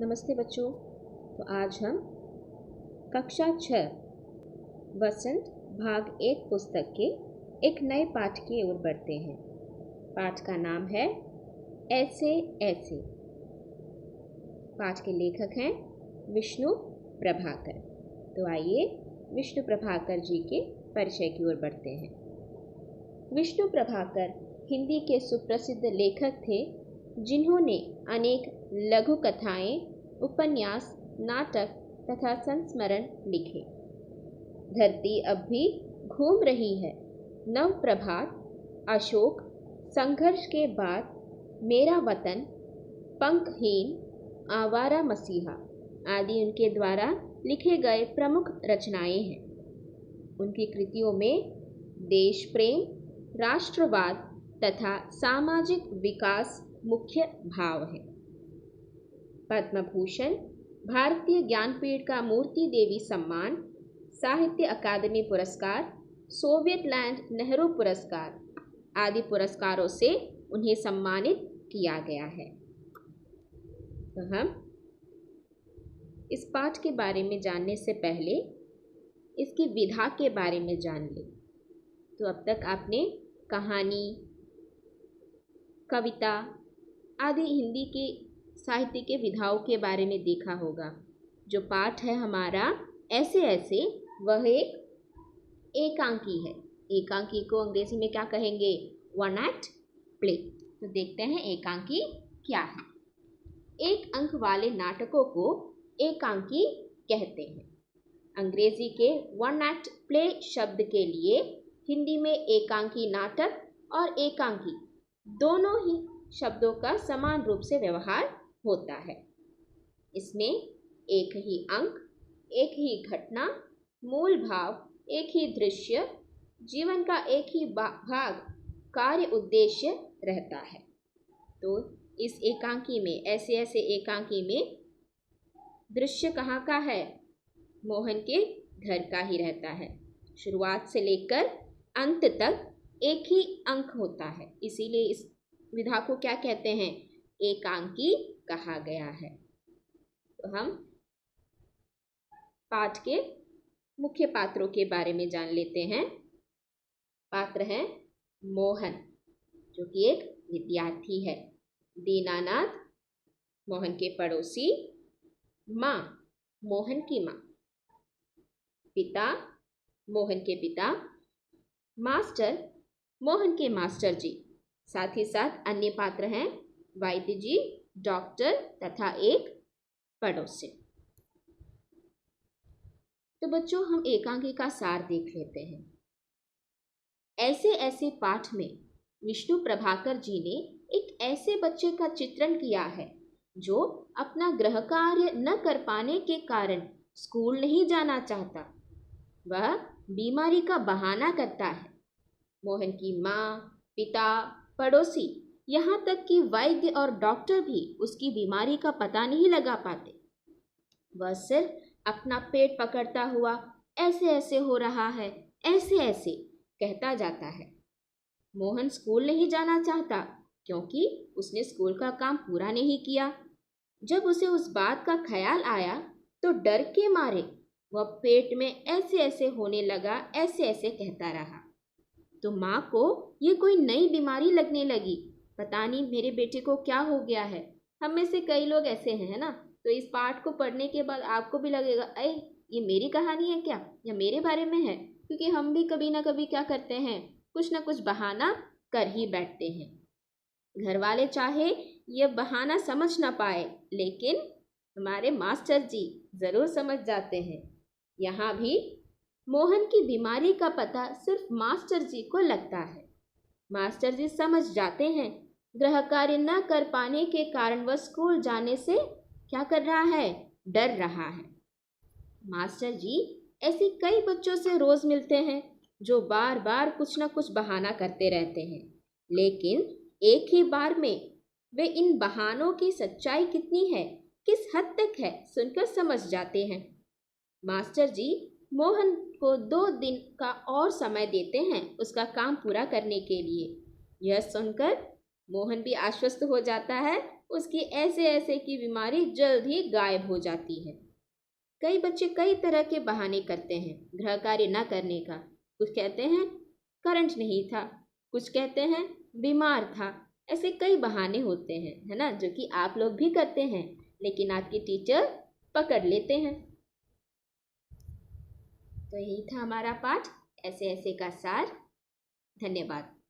नमस्ते बच्चों। तो आज हम कक्षा 6 वसंत भाग 1 पुस्तक के एक नए पाठ की ओर बढ़ते हैं। पाठ का नाम है ऐसे ऐसे। पाठ के लेखक हैं विष्णु प्रभाकर। तो आइए विष्णु प्रभाकर जी के परिचय की ओर बढ़ते हैं। विष्णु प्रभाकर हिंदी के सुप्रसिद्ध लेखक थे, जिन्होंने अनेक लघु कथाएं, उपन्यास, नाटक तथा संस्मरण लिखे। धरती अब भी घूम रही है, नव प्रभात, अशोक, संघर्ष के बाद, मेरा वतन, पंखहीन, आवारा मसीहा आदि उनके द्वारा लिखे गए प्रमुख रचनाएं हैं। उनकी कृतियों में देश प्रेम, राष्ट्रवाद तथा सामाजिक विकास मुख्य भाव है। पद्म भूषण, भारतीय ज्ञानपीठ का मूर्ति देवी सम्मान, साहित्य अकादमी पुरस्कार, सोवियत लैंड नेहरू पुरस्कार आदि पुरस्कारों से उन्हें सम्मानित किया गया है। तो हम इस पाठ के बारे में जानने से पहले इसकी विधा के बारे में जान लें। तो अब तक आपने कहानी, कविता आदि हिंदी के साहित्य के विधाओं के बारे में देखा होगा। जो पाठ है हमारा ऐसे ऐसे, वह एक एकांकी है। एकांकी को अंग्रेजी में क्या कहेंगे? One act play. तो देखते हैं एकांकी क्या है। एक अंक वाले नाटकों को एकांकी कहते हैं। अंग्रेजी के वन एक्ट प्ले शब्द के लिए हिंदी में एकांकी नाटक और एकांकी दोनों ही शब्दों का समान रूप से व्यवहार होता है। इसमें एक ही अंक, एक ही घटना, मूल भाव, एक ही दृश्य, जीवन का एक ही भाग, कार्य उद्देश्य रहता है। तो इस एकांकी में, ऐसे ऐसे एकांकी में दृश्य कहाँ का है? मोहन के घर का ही रहता है। शुरुआत से लेकर अंत तक एक ही अंक होता है, इसीलिए इस विधा को क्या कहते हैं? एकांकी कहा गया है। तो हम पाठ के मुख्य पात्रों के बारे में जान लेते हैं। पात्र हैं मोहन, जो कि एक विद्यार्थी है। दीनानाथ, मोहन के पड़ोसी। माँ, मोहन की माँ। पिता, मोहन के पिता। मास्टर, मोहन के मास्टर जी। साथ ही साथ अन्य पात्र हैं वैद्य जी, डॉक्टर तथा एक पड़ोसी। तो बच्चों, हम एकांकी का सार देख लेते हैं। ऐसे ऐसे पाठ में विष्णु प्रभाकर जी ने एक ऐसे बच्चे का चित्रण किया है जो अपना गृह कार्य न कर पाने के कारण स्कूल नहीं जाना चाहता। वह बीमारी का बहाना करता है। मोहन की माँ, पिता, पड़ोसी, यहाँ तक कि वैद्य और डॉक्टर भी उसकी बीमारी का पता नहीं लगा पाते। वह सिर्फ अपना पेट पकड़ता हुआ ऐसे ऐसे हो रहा है, ऐसे ऐसे कहता जाता है। मोहन स्कूल नहीं जाना चाहता क्योंकि उसने स्कूल का काम पूरा नहीं किया। जब उसे उस बात का ख्याल आया तो डर के मारे वह पेट में ऐसे ऐसे होने लगा, ऐसे ऐसे कहता रहा। तो माँ को ये कोई नई बीमारी लगने लगी। पता नहीं मेरे बेटे को क्या हो गया है। हम में से कई लोग ऐसे हैं, है ना? तो इस पाठ को पढ़ने के बाद आपको भी लगेगा, अरे ये मेरी कहानी है क्या, या मेरे बारे में है? क्योंकि हम भी कभी ना कभी क्या करते हैं, कुछ ना कुछ बहाना कर ही बैठते हैं। घर वाले चाहे ये बहाना समझ ना पाए, लेकिन हमारे मास्टर जी ज़रूर समझ जाते हैं। यहाँ भी मोहन की बीमारी का पता सिर्फ मास्टर जी को लगता है। मास्टर जी समझ जाते हैं गृह कार्य न कर पाने के कारण वह स्कूल जाने से क्या कर रहा है? डर रहा है। मास्टर जी ऐसे कई बच्चों से रोज मिलते हैं जो बार बार कुछ न कुछ बहाना करते रहते हैं, लेकिन एक ही बार में वे इन बहानों की सच्चाई कितनी है, किस हद तक है, सुनकर समझ जाते हैं। मास्टर जी मोहन को 2 दिन का और समय देते हैं उसका काम पूरा करने के लिए। यह सुनकर मोहन भी आश्वस्त हो जाता है उसकी ऐसे ऐसे की बीमारी जल्द ही गायब हो जाती है। कई बच्चे कई तरह के बहाने करते हैं गृह कार्य न करने का। कुछ कहते हैं करंट नहीं था, कुछ कहते हैं बीमार था। ऐसे कई बहाने होते हैं, है ना, जो कि आप लोग भी करते हैं, लेकिन आपके टीचर पकड़ लेते हैं। तो यही था हमारा पाठ ऐसे ऐसे का सार। धन्यवाद।